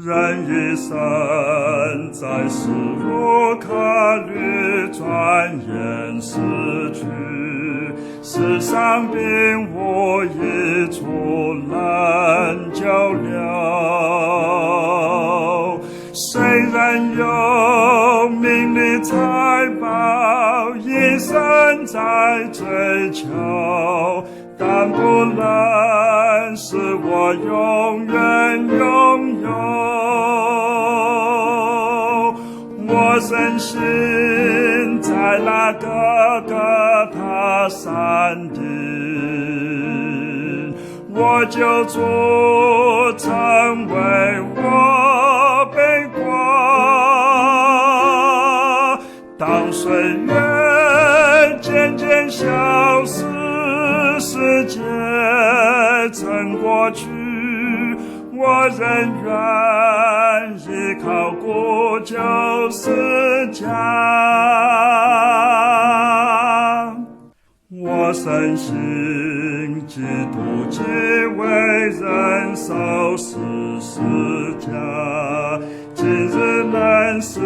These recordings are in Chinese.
人一生在世无可虑，转眼逝去，世上并无一处能久留。虽然有名利财宝，一生在追求，但不能使我永远拥有。我深信在那个各他山顶，我救主成为我背光。当岁月渐渐消失，世界曾过去，我仍愿依靠古旧世家。我深信基督既为人受死十架，今日能使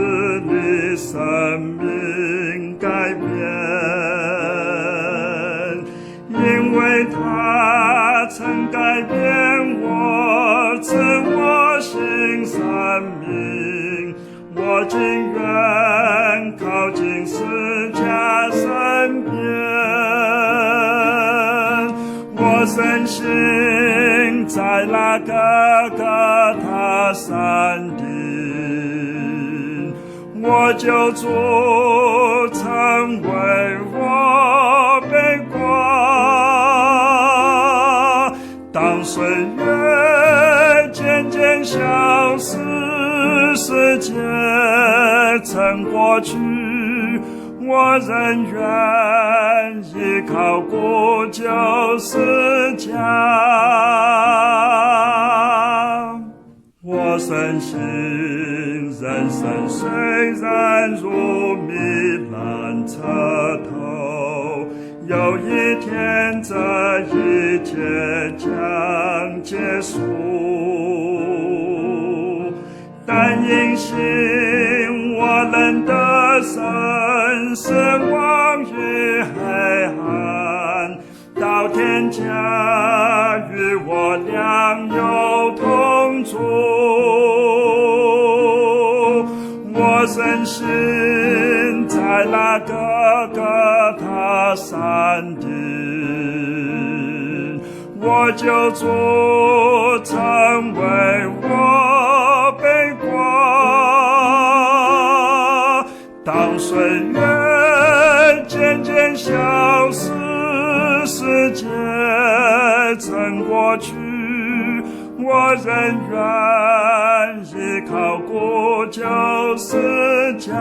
你生命改变，因为他曾改变我，赐我新生命。我情愿靠近十架身边，我深信在那个各他山顶，我救主成为我背光。当岁月渐渐消失，世界曾过去，我仍愿依靠古旧世家。我深信人生虽然如糜烂彻头，有一天这一切将结束，但因信我能得胜，死亡与黑暗，到天家与我良友同住。我深信在那个各他山顶，我救主成为我背光。当岁月渐渐消失，世界曾过去，我仍愿依靠古旧世家。